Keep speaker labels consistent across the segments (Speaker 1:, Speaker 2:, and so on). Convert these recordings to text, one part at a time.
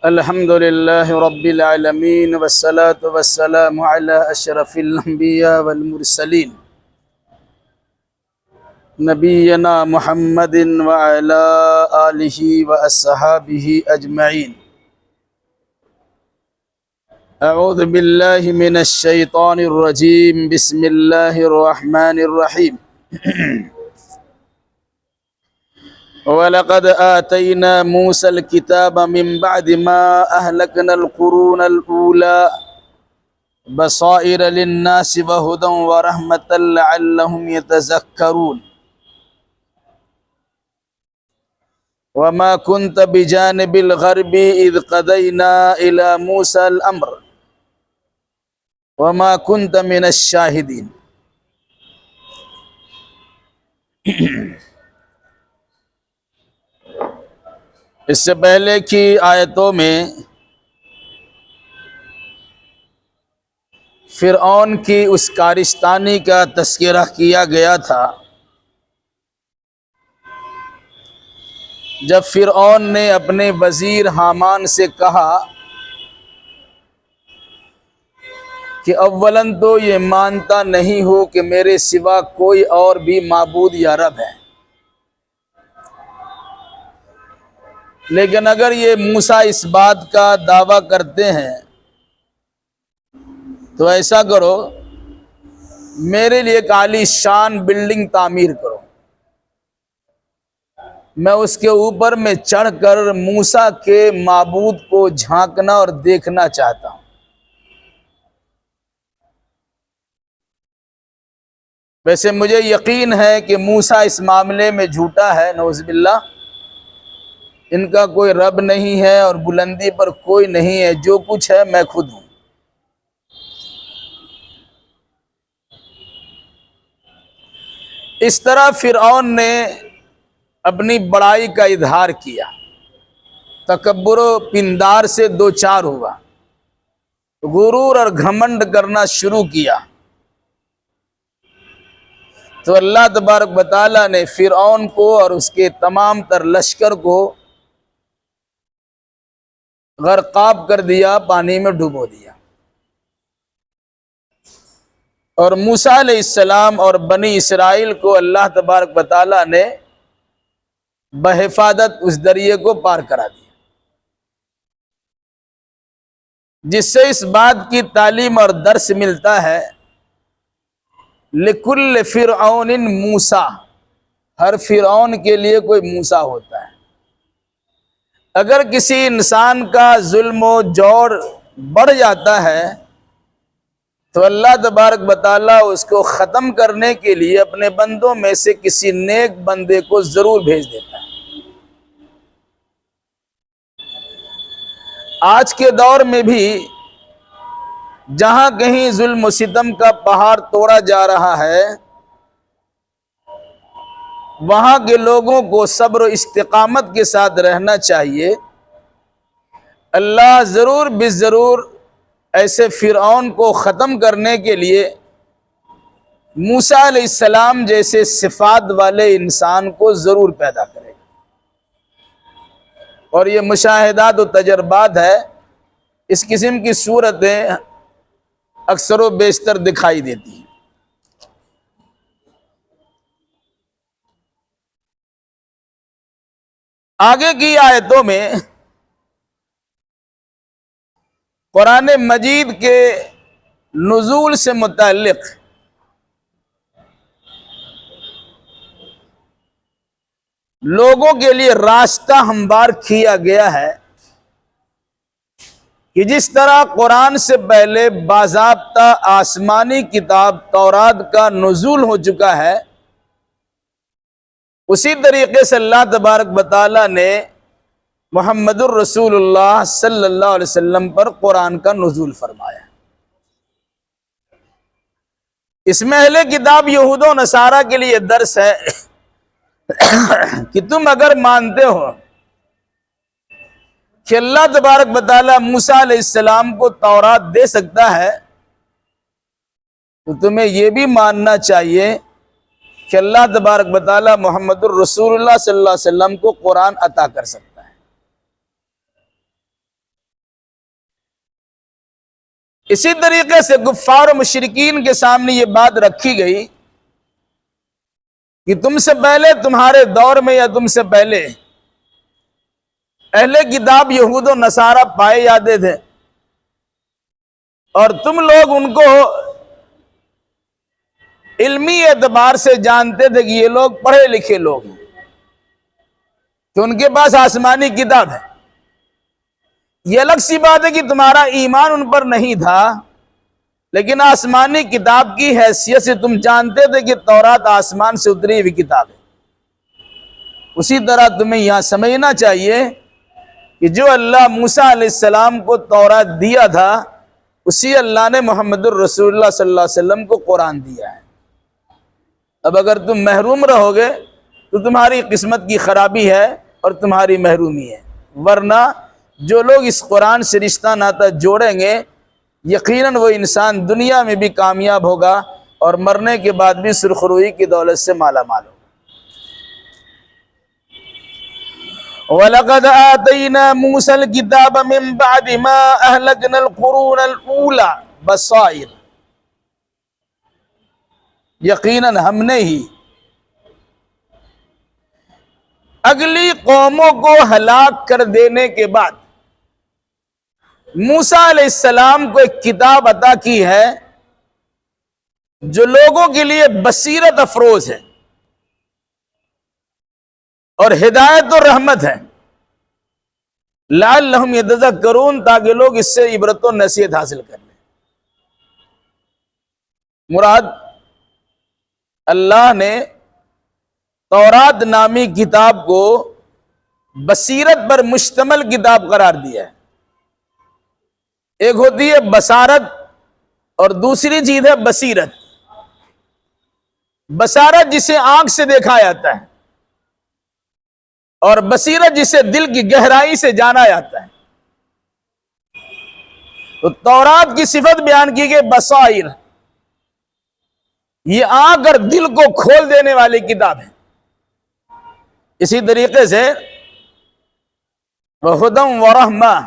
Speaker 1: الحمد لله رب العالمين والصلاة والسلام على أشرف الأنبياء والمرسلين نبينا محمد وعلى آله وأصحابه أجمعين. أعوذ بالله من الشيطان الرجيم. بسم الله الرحمن الرحيم. وَلَقَدْ آتَيْنَا مُوسَى الْكِتَابَ مِنْ بَعْدِ مَا أَهْلَكْنَا الْقُرُونَ الْأُولَى بَصَائِرَ لِلنَّاسِ وَهُدًى وَرَحْمَةً لَعَلَّهُمْ يَتَذَكَّرُونَ. وَمَا كُنْتَ بِجَانِبِ الْغَرْبِ إِذْ قَضَيْنَا إِلَى مُوسَى الْأَمْرَ وَمَا كُنْتَ مِنَ الشَّاهِدِينَ. اس سے پہلے کی آیتوں میں فرعون کی اس کارستانی کا تذکرہ کیا گیا تھا جب فرعون نے اپنے وزیر حامان سے کہا کہ اولاً تو یہ مانتا نہیں ہو کہ میرے سوا کوئی اور بھی معبود یا رب ہے، لیکن اگر یہ موسیٰ اس بات کا دعویٰ کرتے ہیں تو ایسا کرو، میرے لیے ایک عالی شان بلڈنگ تعمیر کرو، میں اس کے اوپر میں چڑھ کر موسیٰ کے معبود کو جھانکنا اور دیکھنا چاہتا ہوں۔ ویسے مجھے یقین ہے کہ موسیٰ اس معاملے میں جھوٹا ہے، نعوذ باللہ، ان کا کوئی رب نہیں ہے اور بلندی پر کوئی نہیں ہے، جو کچھ ہے میں خود ہوں۔ اس طرح فرعون نے اپنی بڑائی کا اظہار کیا، تکبر و پندار سے دوچار ہوا، غرور اور گھمنڈ کرنا شروع کیا، تو اللہ تبارک و تعالیٰ نے فرعون کو اور اس کے تمام تر لشکر کو غرقاب کر دیا، پانی میں ڈبو دیا، اور موسیٰ علیہ السلام اور بنی اسرائیل کو اللہ تبارک و تعالیٰ نے بحفاظت اس دریے کو پار کرا دیا، جس سے اس بات کی تعلیم اور درس ملتا ہے لِكُلِّ فِرْعَوْنٍ موسیٰ، ہر فرعون کے لیے کوئی موسیٰ ہوتا ہے۔ اگر کسی انسان کا ظلم و جور بڑھ جاتا ہے تو اللہ تبارک و تعالیٰ اس کو ختم کرنے کے لیے اپنے بندوں میں سے کسی نیک بندے کو ضرور بھیج دیتا ہے۔ آج کے دور میں بھی جہاں کہیں ظلم و ستم کا پہاڑ توڑا جا رہا ہے، وہاں کے لوگوں کو صبر و استقامت کے ساتھ رہنا چاہیے۔ اللہ ضرور بالضرور ایسے فرعون کو ختم کرنے کے لیے موسیٰ علیہ السلام جیسے صفات والے انسان کو ضرور پیدا کرے گا، اور یہ مشاہدات و تجربات ہے، اس قسم کی صورتیں اکثر و بیشتر دکھائی دیتی ہیں۔ آگے کی آیتوں میں قرآن مجید کے نزول سے متعلق لوگوں کے لیے راستہ ہموار کیا گیا ہے کہ جس طرح قرآن سے پہلے باضابطہ آسمانی کتاب تورات کا نزول ہو چکا ہے، اسی طریقے سے اللہ تبارک و تعالیٰ نے محمد الرسول اللہ صلی اللہ علیہ وسلم پر قرآن کا نزول فرمایا۔ اس میں اہل کتاب یہود و نصارہ کے لیے درس ہے کہ تم اگر مانتے ہو کہ اللہ تبارک و تعالیٰ موسیٰ علیہ السلام کو تورات دے سکتا ہے، تو تمہیں یہ بھی ماننا چاہیے کہ اللہ تبارک و تعالیٰ محمد الرسول اللہ صلی اللہ علیہ وسلم کو قرآن عطا کر سکتا ہے۔ اسی طریقے سے کفار و مشرکین کے سامنے یہ بات رکھی گئی کہ تم سے پہلے تمہارے دور میں یا تم سے پہلے اہل کتاب یہود و نصارہ پائے جاتے تھے، اور تم لوگ ان کو علمی اعتبار سے جانتے تھے کہ یہ لوگ پڑھے لکھے لوگ ہیں، کہ ان کے پاس آسمانی کتاب ہے۔ یہ الگ سی بات ہے کہ تمہارا ایمان ان پر نہیں تھا، لیکن آسمانی کتاب کی حیثیت سے تم جانتے تھے کہ تورات آسمان سے اتری ہوئی کتاب ہے۔ اسی طرح تمہیں یہاں سمجھنا چاہیے کہ جو اللہ موسیٰ علیہ السلام کو تورات دیا تھا، اسی اللہ نے محمد الرسول اللہ صلی اللہ علیہ وسلم کو قرآن دیا ہے۔ اب اگر تم محروم رہو گے تو تمہاری قسمت کی خرابی ہے اور تمہاری محرومی ہے، ورنہ جو لوگ اس قرآن سے رشتہ ناتا جوڑیں گے یقیناً وہ انسان دنیا میں بھی کامیاب ہوگا اور مرنے کے بعد بھی سرخروئی کی دولت سے مالا مال ہوگا۔ وَلَقَدْ آتَيْنَا مُوسَى الْكِتَابَ مِن بَعْدِ مَا أَهْلَكْنَا الْقُرُونَ الْأُولَى بَصَائِرَ، یقیناً ہم نے ہی اگلی قوموں کو ہلاک کر دینے کے بعد موسیٰ علیہ السلام کو ایک کتاب عطا کی ہے جو لوگوں کے لیے بصیرت افروز ہے اور ہدایت و رحمت ہے، لعلہم یتذکرون، تاکہ لوگ اس سے عبرت و نصیحت حاصل کر لیں۔ مراد اللہ نے تورات نامی کتاب کو بصیرت پر مشتمل کتاب قرار دیا ہے۔ ایک ہوتی ہے بصارت اور دوسری چیز ہے بصیرت۔ بصارت جسے آنکھ سے دیکھا جاتا ہے اور بصیرت جسے دل کی گہرائی سے جانا جاتا ہے۔ تو تورات کی صفت بیان کی گئی بصائر، یہ آنکھ اور دل کو کھول دینے والی کتاب ہے۔ اسی طریقے سے وَہُدًى وَرَحْمَةً،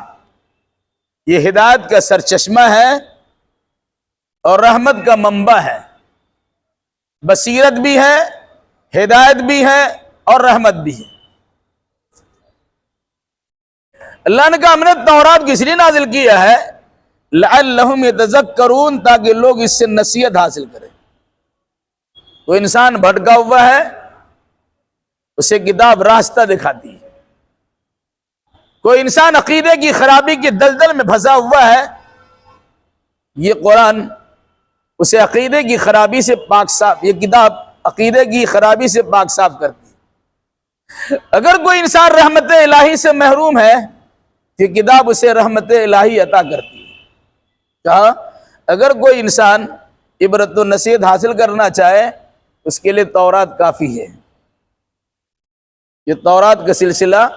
Speaker 1: یہ ہدایت کا سرچشمہ ہے اور رحمت کا منبع ہے۔ بصیرت بھی ہے، ہدایت بھی ہے اور رحمت بھی ہے۔ اللہ نے کہا ہم نے تورات کس لیے نازل کیا ہے؟ لعلہم یتذکرون، تاکہ لوگ اس سے نصیحت حاصل کریں۔ کوئی انسان بھٹکا ہوا ہے، اسے کتاب راستہ دکھاتی ہے۔ کوئی انسان عقیدے کی خرابی کی دلدل میں پھنسا ہوا ہے، یہ قرآن اسے عقیدے کی خرابی سے پاک صاف، یہ کتاب عقیدے کی خرابی سے پاک صاف کرتی ہے۔ اگر کوئی انسان رحمت الہی سے محروم ہے، یہ کتاب اسے رحمت الہی عطا کرتی ہے۔ کہا اگر کوئی انسان عبرت و نصیحت حاصل کرنا چاہے اس کے لیے تورات کافی ہے۔ یہ تورات کا سلسلہ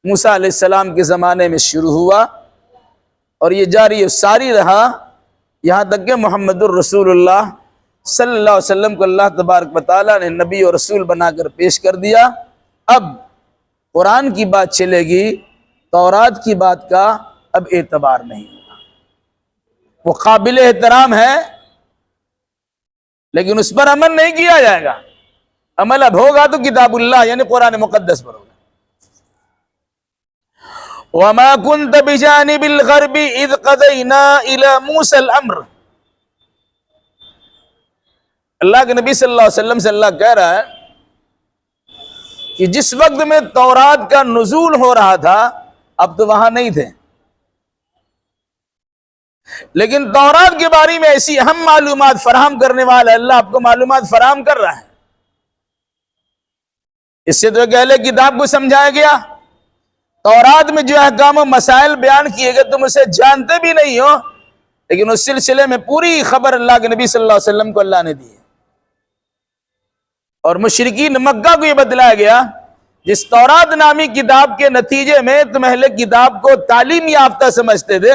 Speaker 1: موسیٰ علیہ السلام کے زمانے میں شروع ہوا اور یہ جاری ساری رہا یہاں تک کہ محمد الرسول اللہ صلی اللہ علیہ وسلم کو اللہ تبارک و تعالیٰ نے نبی اور رسول بنا کر پیش کر دیا۔ اب قرآن کی بات چلے گی، تورات کی بات کا اب اعتبار نہیں ہوگا۔ وہ قابل احترام ہے لیکن اس پر عمل نہیں کیا جائے گا۔ عمل اب ہوگا تو کتاب اللہ یعنی قرآن مقدس پر ہوگا۔ وَمَا كُنْتَ بِجَانِبِ الْغَرْبِ إِذْ قَضَيْنَا إِلَى مُوسَى الْأَمْرَ، اللہ کے نبی صلی اللہ علیہ وسلم سے اللہ کہہ رہا ہے کہ جس وقت میں تورات کا نزول ہو رہا تھا اب تو وہاں نہیں تھے، لیکن تورات کے بارے میں ایسی اہم معلومات فراہم کرنے والا اللہ آپ کو معلومات فراہم کر رہا ہے۔ اس سے تو ایک اہل کتاب کو سمجھایا گیا، تورات میں جو احکام و مسائل بیان کیے گئے تم اسے جانتے بھی نہیں ہو، لیکن اس سلسلے میں پوری خبر اللہ کے نبی صلی اللہ علیہ وسلم کو اللہ نے دی ہے۔ اور مشرکین مکہ کو یہ بتلایا گیا جس تورات نامی کتاب کے نتیجے میں تم اہل کتاب کو تعلیم یافتہ سمجھتے تھے،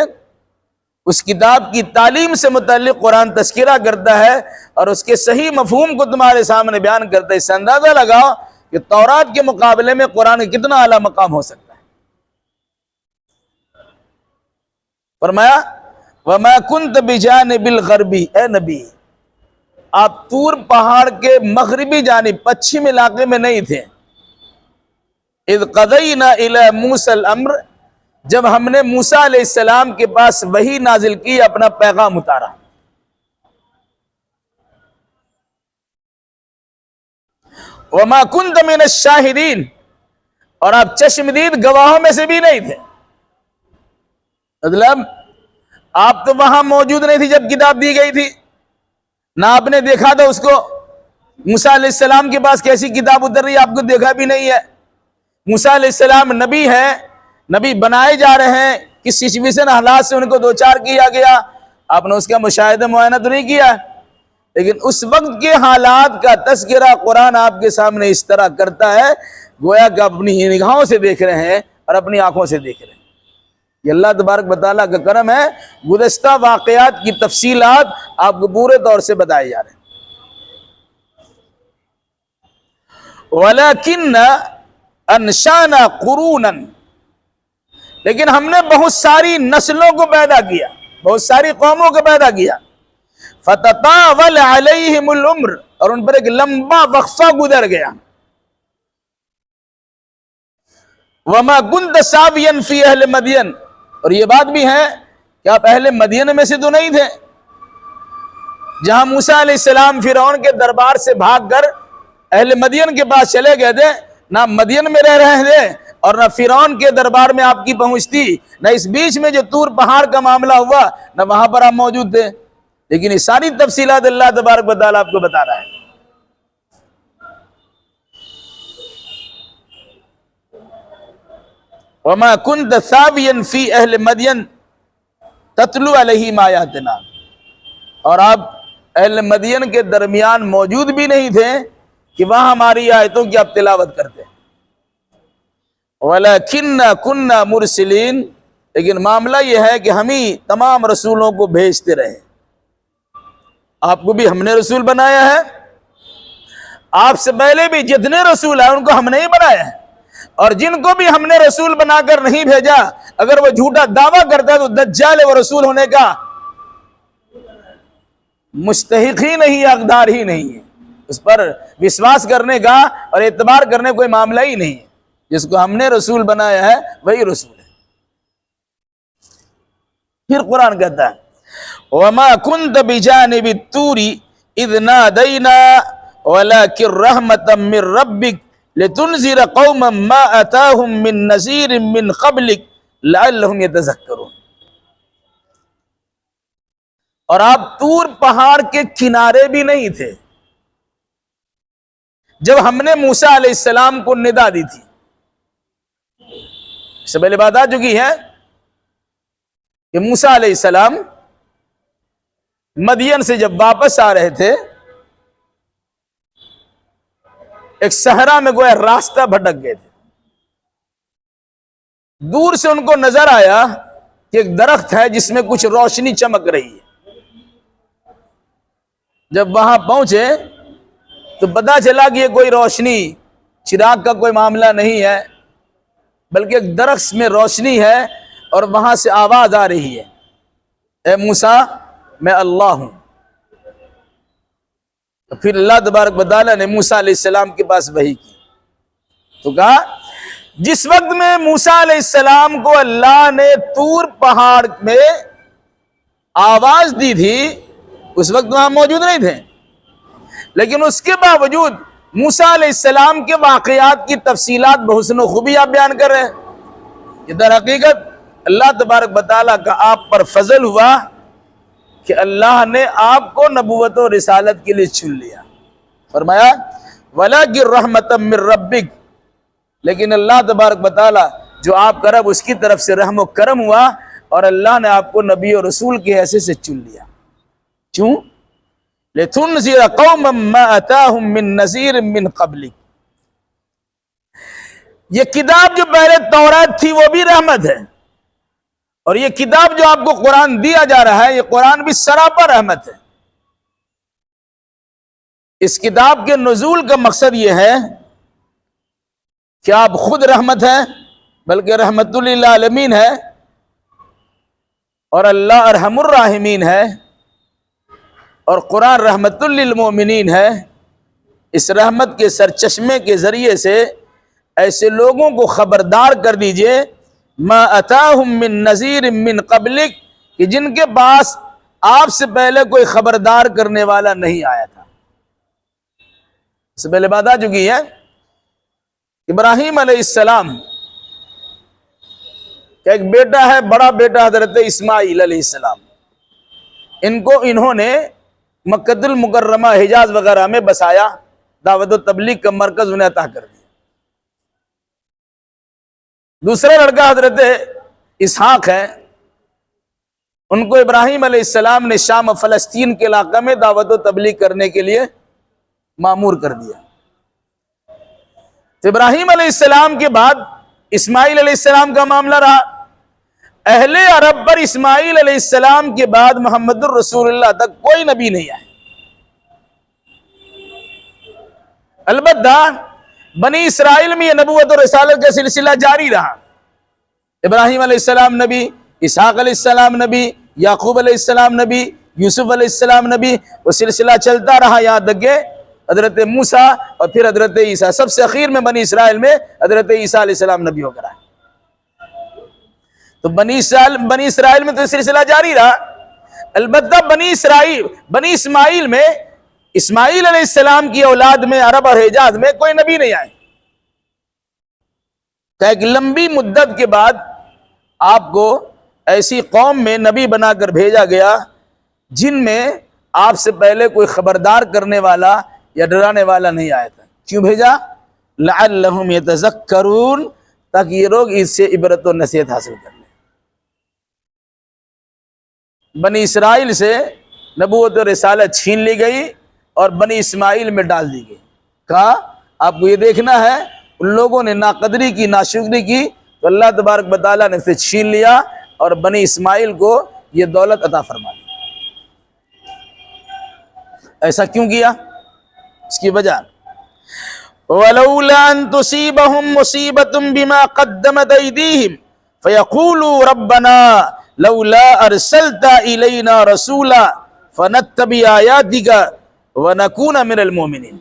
Speaker 1: اس کتاب کی تعلیم سے متعلق قرآن تذکرہ کرتا ہے اور اس کے صحیح مفہوم کو تمہارے سامنے بیان کرتا ہے۔ اس سے اندازہ لگاؤ کہ تورات کے مقابلے میں قرآن کتنا اعلیٰ مقام ہو سکتا ہے۔ فرمایا وما كنت بجانب الغربی، اے نبی آپ طور پہاڑ کے مغربی جانب پچھم علاقے میں نہیں تھے. اذ قضینا الی موسی الامر، جب ہم نے موسیٰ علیہ السلام کے پاس وحی نازل کی، اپنا پیغام اتارا. وما كنت من الشاہدین، اور آپ چشمدید گواہوں میں سے بھی نہیں تھے. مطلب آپ تو وہاں موجود نہیں تھی جب کتاب دی گئی تھی، نہ آپ نے دیکھا تھا اس کو. موسیٰ علیہ السلام کے پاس کیسی کتاب اتر رہی ہے آپ کو دیکھا بھی نہیں ہے. موسیٰ علیہ السلام نبی ہیں، نبی بنائے جا رہے ہیں، کس سچویشن حالات سے ان کو دوچار کیا گیا، آپ نے اس کا مشاہدہ معائنہ تو نہیں کیا. لیکن اس وقت کے حالات کا تذکرہ قرآن آپ کے سامنے اس طرح کرتا ہے گویا کہ اپنی نگاہوں سے دیکھ رہے ہیں اور اپنی آنکھوں سے دیکھ رہے ہیں. یہ اللہ تبارک و تعالیٰ کا کرم ہے، گزشتہ واقعات کی تفصیلات آپ کو پورے طور سے بتائے جا رہے ہیں. وَلَكِنَّ أَنشَأْنَا قُرُونًا، لیکن ہم نے بہت ساری نسلوں کو پیدا کیا، بہت ساری قوموں کو پیدا کیا. فَتَطَاوَلَ عَلَيْهِمُ الْعُمْرُ، اور ان پر ایک لمبا وقفہ گزر گیا. وَمَا كُنْتَ سَاوِيًا فِي أَهْلِ مَدْيَنَ، اور یہ بات بھی ہے کہ آپ اہل مدین میں سے تو نہیں تھے. جہاں موسیٰ علیہ السلام فرعون کے دربار سے بھاگ کر اہل مدین کے پاس چلے گئے تھے، نہ مدین میں رہ رہے تھے اور نہ فرعون کے دربار میں آپ کی پہنچ تھی، نہ اس بیچ میں جو طور پہاڑ کا معاملہ ہوا نہ وہاں پر آپ موجود تھے. لیکن یہ ساری تفصیلات اللہ تبارک و تعالیٰ آپ کو بتا رہا ہے. وَمَا كُنْتَ ثَاوِيًا فِي أَهْلِ مَدْيَنَ تَتْلُو عَلَيْهِمْ آيَاتِنَا، اور آپ اہل مدین کے درمیان موجود بھی نہیں تھے کہ وہاں ہماری آیتوں کی آپ تلاوت کرتے. وَلَكِنَّا كُنَّا مُرْسِلِينَ، لیکن معاملہ یہ ہے کہ ہم ہی تمام رسولوں کو بھیجتے رہے. آپ کو بھی ہم نے رسول بنایا ہے، آپ سے پہلے بھی جتنے رسول ہیں ان کو ہم نے ہی بنایا ہے، اور جن کو بھی ہم نے رسول بنا کر نہیں بھیجا اگر وہ جھوٹا دعویٰ کرتا ہے تو دجال ہے، وہ رسول ہونے کا مستحق ہی نہیں ہے، حقدار ہی نہیں ہے. اس پر وشواس کرنے کا اور اعتبار کرنے کوئی معاملہ ہی نہیں ہے. جس کو ہم نے رسول بنایا ہے وہی رسول ہے. پھر قرآن کہتا ہے وَمَا كُنْتَ بِجَانِبِ الطُّورِ إِذْ نَادَيْنَا وَلَكِنْ رَحْمَةً مِّن رَّبِّكَ لِتُنذِرَ قَوْمًا مَّا أَتَاهُم مِّن نَّذِيرٍ مِّن قَبْلِكَ لَعَلَّهُمْ يَتَذَكَّرُونَ. اور آپ طور پہاڑ کے کنارے بھی نہیں تھے جب ہم نے موسیٰ علیہ السلام کو ندا دی تھی. اس سے پہلے بات آ چکی ہے کہ موسیٰ علیہ السلام مدین سے جب واپس آ رہے تھے ایک صحرا میں گویا راستہ بھٹک گئے تھے. دور سے ان کو نظر آیا کہ ایک درخت ہے جس میں کچھ روشنی چمک رہی ہے. جب وہاں پہنچے تو پتا چلا کہ یہ کوئی روشنی چراغ کا کوئی معاملہ نہیں ہے بلکہ ایک درخت میں روشنی ہے اور وہاں سے آواز آ رہی ہے اے موسیٰ میں اللہ ہوں. تو پھر اللہ تبارک و تعالیٰ نے موسیٰ علیہ السلام کے پاس وحی کی تو کہا جس وقت میں موسیٰ علیہ السلام کو اللہ نے طور پہاڑ میں آواز دی تھی اس وقت وہاں موجود نہیں تھے، لیکن اس کے باوجود موسیٰ علیہ السلام کے واقعات کی تفصیلات بحسن و خوبی آپ بیان کر رہے ہیں. یہ در حقیقت اللہ تبارک و تعالیٰ کا آپ پر فضل ہوا کہ اللہ نے آپ کو نبوت و رسالت کے لیے چن لیا. فرمایا وَلَكِنْ رَحْمَةً مِّن رَّبِّكَ، لیکن اللہ تبارک و تعالیٰ جو آپ کا رب اس کی طرف سے رحم و کرم ہوا اور اللہ نے آپ کو نبی و رسول کی حیثیت سے چن لیا. کیوں؟ لِتُنذِرَ قَوْمًا مَّا أَتَاهُم مِّن نَّذِيرٍ مِّن قَبْلِكَ. یہ کتاب جو پہلے تورات تھی وہ بھی رحمت ہے اور یہ کتاب جو آپ کو قرآن دیا جا رہا ہے یہ قرآن بھی سراپا رحمت ہے. اس کتاب کے نزول کا مقصد یہ ہے کہ آپ خود رحمت ہیں بلکہ رحمت للعالمین ہے اور اللہ ارحم الراحمین ہے اور قرآن رحمت للمؤمنین ہے، اس رحمت کے سرچشمے کے ذریعے سے ایسے لوگوں کو خبردار کر دیجئے ما اتاہم من نذیر من قبلک، کہ جن کے پاس آپ سے پہلے کوئی خبردار کرنے والا نہیں آیا تھا۔ اس سے پہلے بات آ چکی ہے، ابراہیم علیہ السلام کا ایک بیٹا ہے، بڑا بیٹا حضرت اسماعیل علیہ السلام، ان کو انہوں نے مکہ المکرمہ حجاز وغیرہ میں بسایا، دعوت و تبلیغ کا مرکز انہیں عطا کر دیا۔ دوسرا لڑکا حضرت اسحاق ہے، ان کو ابراہیم علیہ السلام نے شام و فلسطین کے علاقہ میں دعوت و تبلیغ کرنے کے لیے مامور کر دیا۔ تو ابراہیم علیہ السلام کے بعد اسماعیل علیہ السلام کا معاملہ رہا۔ اہل عرب پر اسماعیل علیہ السلام کے بعد محمد الرسول اللہ تک کوئی نبی نہیں آئے، البتہ بنی اسرائیل میں یہ نبوت اور رسالت کا سلسلہ جاری رہا۔ ابراہیم علیہ السلام نبی، اسحاق علیہ السلام نبی، یعقوب علیہ السلام نبی، یوسف علیہ السلام نبی، وہ سلسلہ چلتا رہا یہاں تک کہ حضرت موسیٰ اور پھر حضرت عیسیٰ، سب سے اخیر میں بنی اسرائیل میں حضرت عیسیٰ علیہ السلام نبی ہو کر آئے۔ تو بنی اسرائیل میں تو سلسلہ جاری رہا، البتہ بنی اسماعیل میں، اسماعیل علیہ السلام کی اولاد میں، عرب اور حجاز میں کوئی نبی نہیں آئے۔ کہ ایک لمبی مدت کے بعد آپ کو ایسی قوم میں نبی بنا کر بھیجا گیا جن میں آپ سے پہلے کوئی خبردار کرنے والا یا ڈرانے والا نہیں آیا تھا۔ کیوں بھیجا؟ لعلہم یتذکرون، تاکہ یہ لوگ اس سے عبرت و نصیحت حاصل کر لیں۔ بنی اسرائیل سے نبوت و رسالت چھین لی گئی اور بنی اسماعیل میں ڈال دی گئی۔ کہا آپ کو یہ دیکھنا ہے، ان لوگوں نے ناقدری کی، ناشکری کی، تو اللہ تبارک و تعالیٰ نے اسے چھین لیا اور بنی اسماعیل کو یہ دولت عطا فرما دی۔ ایسا کیوں کیا؟ اس کی وجہ وَلَوْلَا أَن تُصِيبَهُم مُّصِيبَةٌ بِمَا قَدَّمَتْ أَيْدِيهِمْ فَيَقُولُوا رَبَّنَا لَوْلَا أَرْسَلْتَ إِلَيْنَا رَسُولًا فَنَتَّبِعَ آيَاتِكَ وَنَكُونَ مِنَ الْمُؤْمِنِينَ۔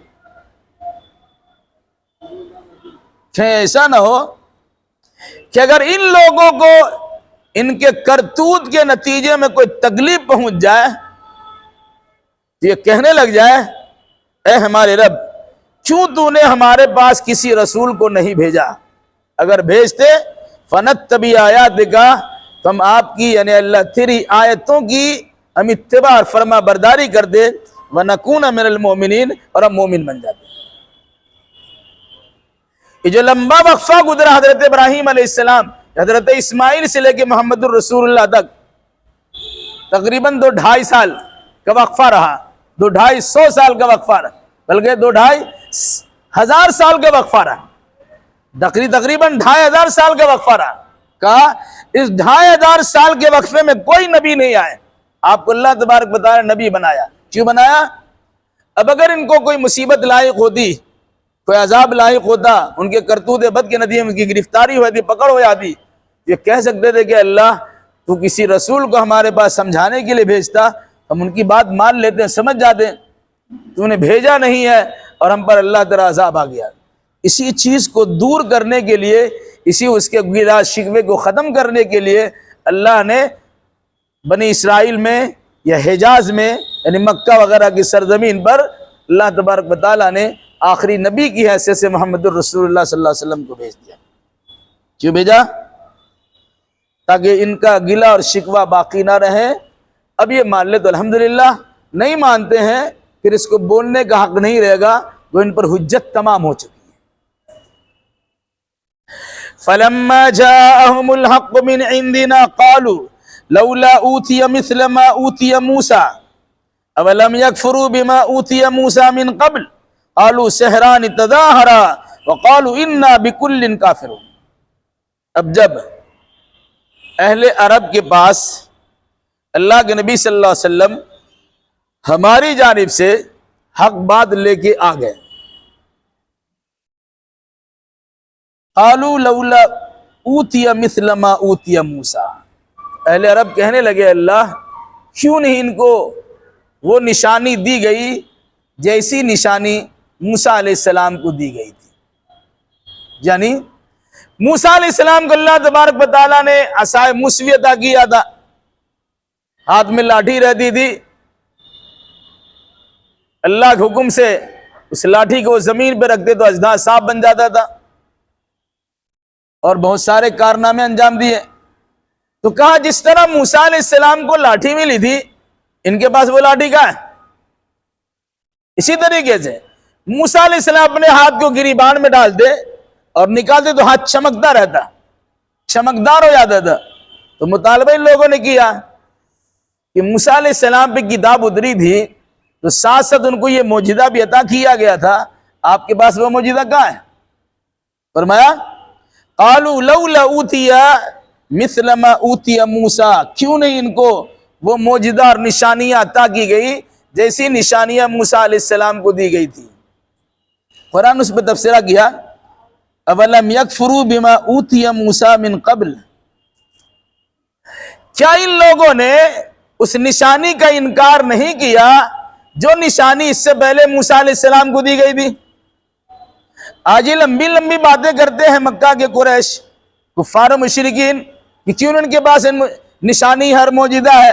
Speaker 1: کہ ایسا نہ ہو کہ اگر ان لوگوں کو ان کے کرتوت کے نتیجے میں کوئی تکلیف پہنچ جائے تو یہ کہنے لگ جائے اے ہمارے رب، کیوں تو نے ہمارے پاس کسی رسول کو نہیں بھیجا؟ اگر بھیجتے فنتبع آیاتک، تو ہم آپ کی یعنی اللہ تیری آیتوں کی ہم اتباع اور فرما برداری کر دے، ونکون من المؤمنین، اور ہم مومن بن جاتے۔ یہ جو لمبا وقفہ گزرا حضرت ابراہیم علیہ السلام، حضرت اسماعیل سے لے کے محمد الرسول اللہ تک، تقریباً 2-2.5 سال کا وقفہ رہا، 2-250 سال کا وقفہ رہا، بلکہ 2-2.5 سال کا وقفہ رہا، تقریباً 2,500 سال کا وقفہ رہا۔ کہا اس 2,500 سال کے وقفے میں کوئی نبی نہیں آئے، آپ کو اللہ تبارک بتا رہے نبی بنایا۔ کیوں بنایا؟ اب اگر ان کو کوئی مصیبت لاحق ہوتی، کوئی عذاب لاحق ہوتا، ان کے کرتوت بد کے نتیجے میں ان کی گرفتاری ہو جاتی، پکڑ ہو جاتی، یہ کہہ سکتے تھے کہ اللہ تو کسی رسول کو ہمارے پاس سمجھانے کے لیے بھیجتا، ہم ان کی بات مان لیتے ہیں، سمجھ جاتے ہیں، تو نے بھیجا نہیں ہے اور ہم پر اللہ تعالیٰ عذاب آ گیا۔ اسی چیز کو دور کرنے کے لیے، اس کے گلا شکوے کو ختم کرنے کے لیے اللہ نے بنی اسرائیل میں یا حجاز میں یعنی مکہ وغیرہ کی سرزمین پر اللہ تبارک و تعالیٰ نے آخری نبی کی حیثیت سے محمد الرسول اللہ صلی اللہ علیہ وسلم کو بھیج دیا۔ کیوں بھیجا؟ تاکہ ان کا گلہ اور شکوہ باقی نہ رہے۔ اب یہ مان لے تو الحمدللہ، نہیں مانتے ہیں پھر اس کو بولنے کا حق نہیں رہے گا، وہ ان پر حجت تمام ہو چکی ہے۔ فَلَمَّا جَاءَهُمُ الْحَقُّ مِنْ عِنْدِنَا قَالُوا لَوْلَا أُوتِيَ مِثْلَ مَا أُوتِيَ مُوسَىٰ أَوَلَمْ يَكْفُرُوا بِمَا أُوتِيَ مُوسَىٰ مِنْ قَبْلُ قَالُوا سِحْرَانِ تَظَاهَرَا وَقَالُوا إِنَّا بِكُلٍّ كَافِرُونَ۔ اب جب اہل عرب کے پاس اللہ کے نبی صلی اللہ علیہ وسلم ہماری جانب سے حق بات لے کے آ گئے، قالوا لولا اوتی مثل ما اوتی موسیٰ، اہل عرب کہنے لگے اللہ کیوں نہیں ان کو وہ نشانی دی گئی جیسی نشانی موسیٰ علیہ السلام کو دی گئی تھی؟ یعنی موسیٰ علیہ السلام کو اللہ تبارک و تعالیٰ نے عصائے موسوی عطا کیا تھا، ہاتھ میں لاٹھی رہتی تھی، اللہ کے حکم سے اس لاٹھی کو زمین پہ رکھتے تو اژدہا سانپ بن جاتا تھا، اور بہت سارے کارنامے انجام دیے۔ تو کہا جس طرح موسیٰ علیہ السلام کو لاٹھی ملی تھی، ان کے پاس وہ لاٹھی کہاں ہے؟ اسی طریقے سے موسیٰ علیہ السلام اپنے ہاتھ کو گریبان میں ڈالتے اور نکالتے تو ہاتھ چمکتا رہتا، چمکدار ہو جاتا تھا۔ تو مطالبہ ان لوگوں نے کیا کہ موسیٰ علیہ السلام پہ کتاب اتری تھی تو ساتھ ساتھ ان کو یہ معجزہ بھی عطا کیا گیا تھا، آپ کے پاس وہ معجزہ کہاں ہے؟ فرمایا قالوا لولا اوتی مثل ما اوتی موسیٰ، کیوں نہیں ان کو وہ معجزہ اور نشانیاں عطا کی گئی جیسی نشانیاں موسیٰ علیہ السلام کو دی گئی تھی۔ قرآن اس پہ تبصرہ کیا اولم یکفروا بما اوتی موسیٰ من قبل، کیا ان لوگوں نے اس نشانی کا انکار نہیں کیا جو نشانی اس سے پہلے موسیٰ علیہ السلام کو دی گئی تھی؟ آج یہ لمبی لمبی باتیں کرتے ہیں مکہ کے قریش کفار و مشرکین کہ کیوں ان کے پاس نشانی ہر معجزہ ہے۔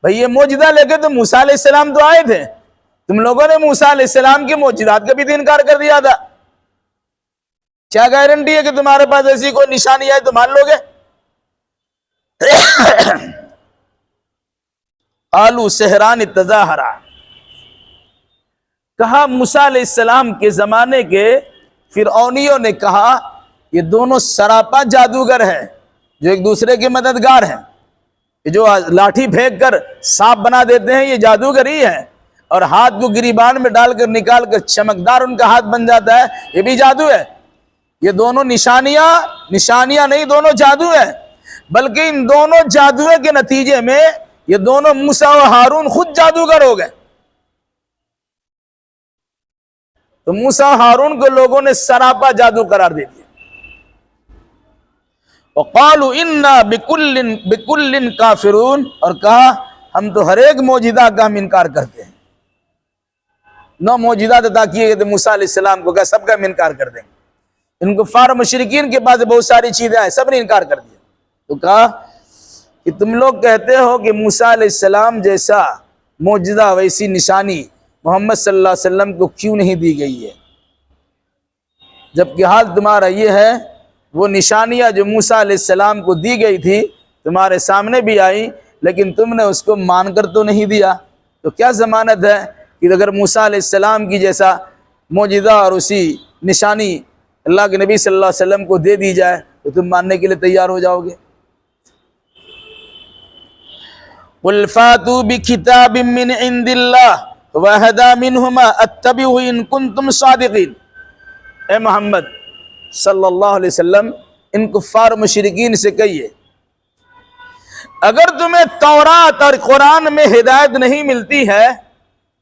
Speaker 1: بھئی یہ معجزہ لے کے تو موسیٰ علیہ السلام تو آئے تھے، تم لوگوں نے موسیٰ علیہ السلام کے معجزات کا بھی انکار کر دیا تھا، کیا گارنٹی ہے کہ تمہارے پاس ایسی کوئی نشانی ہے تو مان لو گے؟ قالوا سحران تظاہرا، کہا موسیٰ علیہ السلام کے زمانے کے فرعونیوں نے کہا یہ دونوں سراپا جادوگر ہیں جو ایک دوسرے کے مددگار ہیں، جو لاٹھی پھینک کر سانپ بنا دیتے ہیں یہ جادوگر ہی ہے، اور ہاتھ کو گریبان میں ڈال کر نکال کر چمکدار ان کا ہاتھ بن جاتا ہے، یہ بھی جادو ہے۔ یہ دونوں نشانیاں نہیں، دونوں جادو ہیں، بلکہ ان دونوں جادوے کے نتیجے میں یہ دونوں موسیٰ و ہارون خود جادوگر ہو گئے۔ تو موسیٰ و ہارون کو لوگوں نے سراپا جادو قرار دے دیا۔ وقالوا انا بکل کافرون، اور کہا ہم تو ہر ایک معجزہ کا ہم انکار کرتے ہیں۔ 9 معجزات عطا کیے گئے تھے موسیٰ علیہ السلام کو، کہا سب کا ہم انکار کر دیں گے۔ ان کفار و مشرکین کے پاس بہت ساری چیزیں ہیں، سب نے انکار کر دیا۔ تو کہا کہ تم لوگ کہتے ہو کہ موسیٰ علیہ السلام جیسا معجزہ ویسی نشانی محمد صلی اللہ علیہ وسلم کو کیوں نہیں دی گئی ہے، جبکہ حال تمہارا یہ ہے وہ نشانیاں جو موسیٰ علیہ السلام کو دی گئی تھی تمہارے سامنے بھی آئی، لیکن تم نے اس کو مان کر تو نہیں دیا۔ تو کیا ضمانت ہے کہ اگر موسیٰ علیہ السلام کی جیسا معجزہ اور اسی نشانی اللہ کے نبی صلی اللہ علیہ وسلم کو دے دی جائے تو تم ماننے کے لیے تیار ہو جاؤ گے؟ قُلْ فَاتُوا بِكِتَابٍ مِّنْ عِنْدِ اللَّهِ وَهَدَىٰ مِنْهُمَا أَتَّبِعُهُ إِن كُنتُمْ صَادِقِينَ۔ اے محمد صلی اللہ علیہ وسلم ان کفار مشرکین سے کہیے اگر تمہیں تورات اور قرآن میں ہدایت نہیں ملتی ہے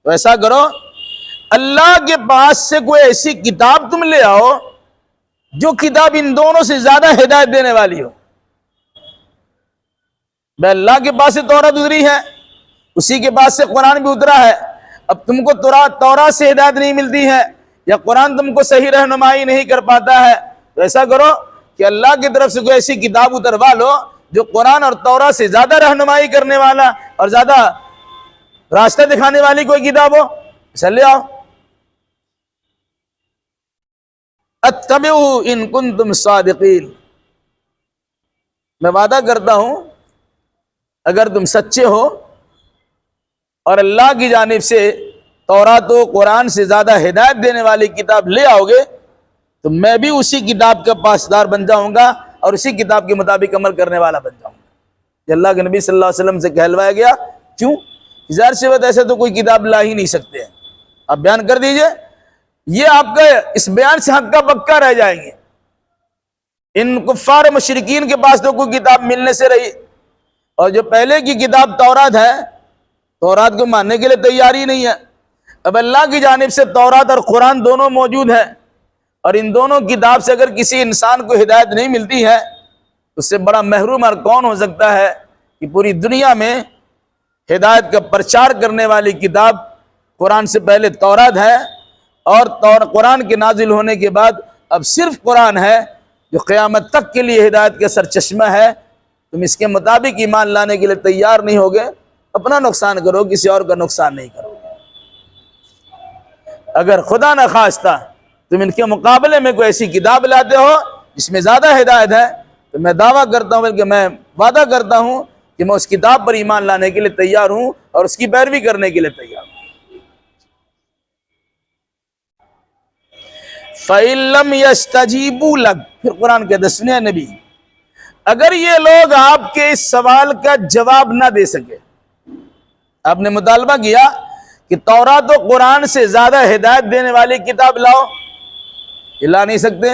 Speaker 1: تو ایسا کرو اللہ کے پاس سے کوئی ایسی کتاب تم لے آؤ جو کتاب ان دونوں سے زیادہ ہدایت دینے والی ہو۔ بھائی اللہ کے پاس سے تورات اتری ہے، اسی کے پاس سے قرآن بھی اترا ہے، اب تم کو تورات سے ہدایت نہیں ملتی ہے یا قرآن تم کو صحیح رہنمائی نہیں کر پاتا ہے تو ایسا کرو کہ اللہ کی طرف سے کوئی ایسی کتاب اتروا لو جو قرآن اور تورات سے زیادہ رہنمائی کرنے والا اور زیادہ راستہ دکھانے والی کوئی کتاب ہو، ایسا لے آؤ۔ اتبعوا ان کنتم صادقین، میں وعدہ کرتا ہوں اگر تم سچے ہو اور اللہ کی جانب سے تورات و قرآن سے زیادہ ہدایت دینے والی کتاب لے آؤ گے تو میں بھی اسی کتاب کا پاسدار بن جاؤں گا اور اسی کتاب کے مطابق عمل کرنے والا بن جاؤں گا۔ یہ اللہ کے نبی صلی اللہ علیہ وسلم سے کہلوایا گیا، کیوں؟ ظاہر سی بات ایسے تو کوئی کتاب لا ہی نہیں سکتے ہیں، آپ بیان کر دیجئے، یہ آپ کا اس بیان سے حق کا پکا رہ جائیں گے۔ ان کفار مشرکین کے پاس تو کوئی کتاب ملنے سے رہی، اور جو پہلے کی کتاب تورات ہے تورات کو ماننے کے لیے تیاری نہیں ہے۔ اب اللہ کی جانب سے تورات اور قرآن دونوں موجود ہیں، اور ان دونوں کتاب سے اگر کسی انسان کو ہدایت نہیں ملتی ہے اس سے بڑا محروم اور کون ہو سکتا ہے کہ پوری دنیا میں ہدایت کا پرچار کرنے والی کتاب قرآن سے پہلے تورات ہے، اور قرآن کے نازل ہونے کے بعد اب صرف قرآن ہے جو قیامت تک کے لیے ہدایت کا سرچشمہ ہے۔ تم اس کے مطابق ایمان لانے کے لیے تیار نہیں ہوگے، اپنا نقصان کرو، کسی اور کا نقصان نہیں کرو گے۔ اگر خدا نخواستہ تم ان کے مقابلے میں کوئی ایسی کتاب لاتے ہو جس میں زیادہ ہدایت ہے، تو میں دعویٰ کرتا ہوں، بلکہ میں وعدہ کرتا ہوں کہ میں اس کتاب پر ایمان لانے کے لیے تیار ہوں اور اس کی پیروی کرنے کے لیے تیار ہوں۔ فَإِن لَّمْ يَسْتَجِيبُوا لَكَ، پھر قرآن کے دسنے نبی، اگر یہ لوگ آپ کے اس سوال کا جواب نہ دے سکے، آپ نے مطالبہ کیا کہ تورات و قرآن سے زیادہ ہدایت دینے والی کتاب لاؤ، یہ لا نہیں سکتے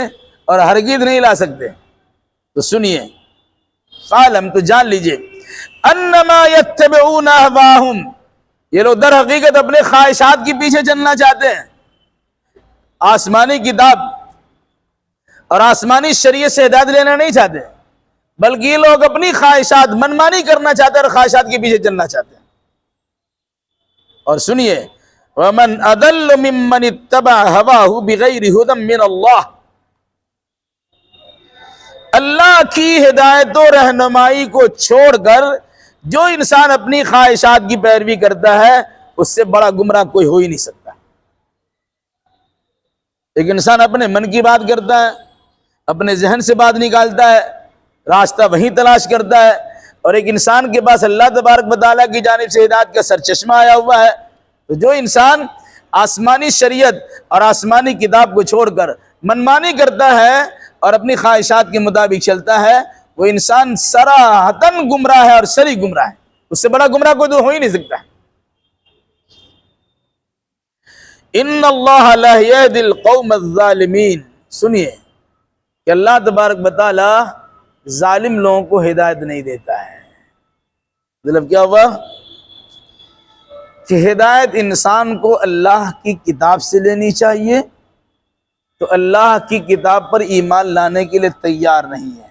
Speaker 1: اور ہرگز نہیں لا سکتے، تو سنیے، فَعْلَمْ، تو جان لیجئے، أَنَّمَا يَتَّبِعُونَ أَهْوَاءَهُمْ، یہ لوگ در حقیقت اپنے خواہشات کے پیچھے چلنا چاہتے ہیں۔ آسمانی کتاب اور آسمانی شریعت سے ہدایت لینا نہیں چاہتے، بلکہ یہ لوگ اپنی خواہشات منمانی کرنا چاہتے ہیں اور خواہشات کے پیچھے چلنا چاہتے ہیں۔ اور سنیے، وَمَنْ أَضَلُّ مِمَّنِ اتَّبَعَ هَوَاهُ بِغَيْرِ هُدًى مِّنَ اللَّهِ، اللہ کی ہدایت و رہنمائی کو چھوڑ کر جو انسان اپنی خواہشات کی پیروی کرتا ہے، اس سے بڑا گمراہ کوئی ہو ہی نہیں سکتا۔ ایک انسان اپنے من کی بات کرتا ہے، اپنے ذہن سے بات نکالتا ہے، راستہ وہیں تلاش کرتا ہے، اور ایک انسان کے پاس اللہ تبارک و تعالیٰ کی جانب سے ہدایت کا سرچشمہ آیا ہوا ہے۔ تو جو انسان آسمانی شریعت اور آسمانی کتاب کو چھوڑ کر منمانی کرتا ہے اور اپنی خواہشات کے مطابق چلتا ہے، وہ انسان صراحتاً گمراہ ہے اور سری گمراہ ہے، اس سے بڑا گمراہ کوئی تو ہو ہی نہیں سکتا ہے۔ ان اللہ لا یہدی القوم الظالمین، سنیے کہ اللہ تبارک و تعالی ظالم لوگوں کو ہدایت نہیں دیتا ہے۔ مطلب کیا ہوا کہ ہدایت انسان کو اللہ کی کتاب سے لینی چاہیے، تو اللہ کی کتاب پر ایمان لانے کے لیے تیار نہیں ہے،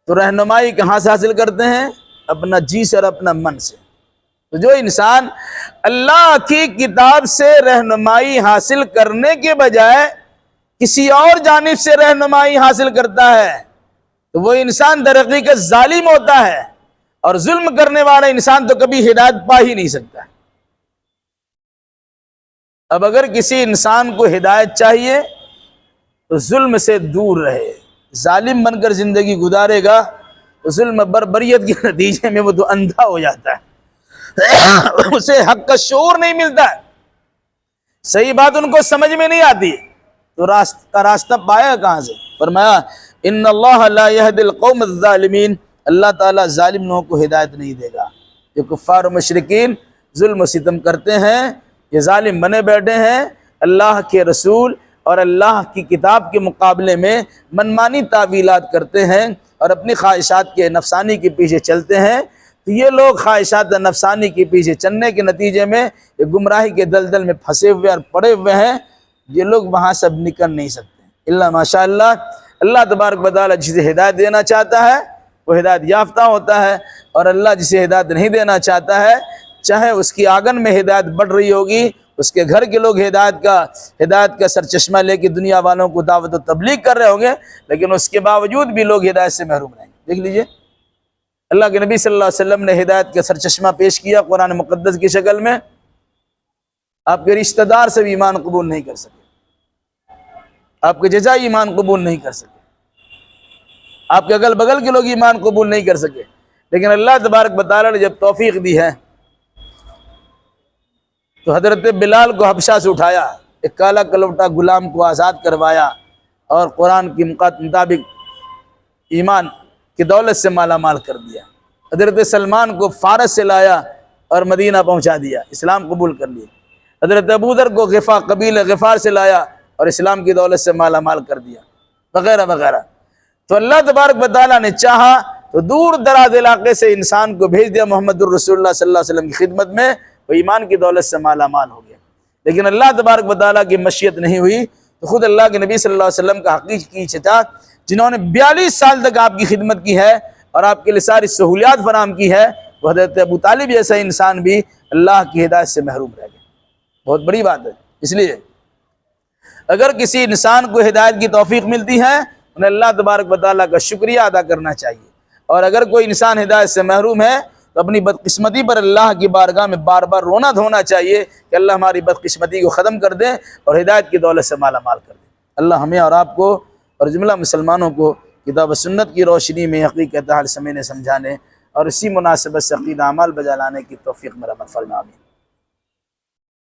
Speaker 1: تو رہنمائی کہاں سے حاصل کرتے ہیں؟ اپنا جی سے اور اپنا من سے۔ تو جو انسان اللہ کی کتاب سے رہنمائی حاصل کرنے کے بجائے کسی اور جانب سے رہنمائی حاصل کرتا ہے، تو وہ انسان در حقیقت ظالم ہوتا ہے، اور ظلم کرنے والا انسان تو کبھی ہدایت پا ہی نہیں سکتا۔ اب اگر کسی انسان کو ہدایت چاہیے تو ظلم سے دور رہے، ظالم بن کر زندگی گزارے گا تو ظلم بربریت کے نتیجے میں وہ تو اندھا ہو جاتا ہے، اسے حق کا شعور نہیں ملتا ہے، صحیح بات ان کو سمجھ میں نہیں آتی، تو راستہ پایا کہاں سے؟ فرمایا ان اللہ لا یہدی القوم الظالمین، اللہ تعالیٰ ظالم لوگوں کو ہدایت نہیں دے گا۔ جو کفار و مشرکین ظلم و ستم کرتے ہیں، یہ ظالم بنے بیٹھے ہیں، اللہ کے رسول اور اللہ کی کتاب کے مقابلے میں منمانی تعویلات کرتے ہیں اور اپنی خواہشات کے نفسانی کے پیچھے چلتے ہیں، تو یہ لوگ خواہشات نفسانی کے پیچھے چلنے کے نتیجے میں یہ گمراہی کے دلدل میں پھنسے ہوئے اور پڑے ہوئے ہیں، یہ لوگ وہاں سے نکل نہیں سکتے الا ماشاء اللہ۔ اللہ تبارک و تعالیٰ جسے ہدایت دینا چاہتا ہے وہ ہدایت یافتہ ہوتا ہے، اور اللہ جسے ہدایت نہیں دینا چاہتا ہے، چاہے اس کی آنگن میں ہدایت بڑھ رہی ہوگی، اس کے گھر کے لوگ ہدایت کا سرچشمہ لے کے دنیا والوں کو دعوت و تبلیغ کر رہے ہوں گے، لیکن اس کے باوجود بھی لوگ ہدایت سے محروم رہیں گے۔ دیکھ لیجئے اللہ کے نبی صلی اللہ علیہ وسلم نے ہدایت کا سرچشمہ پیش کیا قرآن مقدس کی شکل میں، آپ کے رشتہ دار سے بھی ایمان قبول نہیں کر سکے، آپ کے جزائی ایمان قبول نہیں کر سکے، آپ کے اگل بغل کے لوگ ایمان قبول نہیں کر سکے، لیکن اللہ تبارک و تعالیٰ نے جب توفیق دی ہے تو حضرت بلال کو حبشہ سے اٹھایا، ایک کالا کلوٹا غلام کو آزاد کروایا، اور قرآن کے مطابق ایمان کی دولت سے مالا مال کر دیا۔ حضرت سلمان کو فارس سے لایا اور مدینہ پہنچا دیا، اسلام قبول کر لیا۔ حضرت ابوذر کو قبیلہ غفار سے لایا اور اسلام کی دولت سے مالا مال کر دیا، وغیرہ وغیرہ۔ تو اللہ تبارک و تعالیٰ نے چاہا تو دور دراز علاقے سے انسان کو بھیج دیا محمد الرسول اللہ صلی اللہ علیہ وسلم کی خدمت میں، وہ ایمان کی دولت سے مالا مال ہو گیا۔ لیکن اللہ تبارک و تعالیٰ کی مشیت نہیں ہوئی تو خود اللہ کے نبی صلی اللہ علیہ وسلم کا حقیقی چچا، جنہوں نے 42 سال تک آپ کی خدمت کی ہے اور آپ کے لیے ساری سہولیات فراہم کی ہے، وہ حضرت ابو طالب جیسا انسان بھی اللہ کی ہدایت سے محروم رہ گیا۔ بہت بڑی بات ہے۔ اس لیے اگر کسی انسان کو ہدایت کی توفیق ملتی ہے، انہیں اللہ تبارک و تعالیٰ کا شکریہ ادا کرنا چاہیے، اور اگر کوئی انسان ہدایت سے محروم ہے تو اپنی بدقسمتی پر اللہ کی بارگاہ میں بار بار رونا دھونا چاہیے کہ اللہ ہماری بدقسمتی کو ختم کر دے اور ہدایت کی دولت سے مالا مال کر دے۔ اللہ ہمیں اور آپ کو اور جملہ مسلمانوں کو کتاب و سنت کی روشنی میں حقیقت حال سمجھنے سمجھانے اور اسی مناسبت سے عقیدہ اعمال بجا لانے کی توفیق مرحمت فرما۔ آمین۔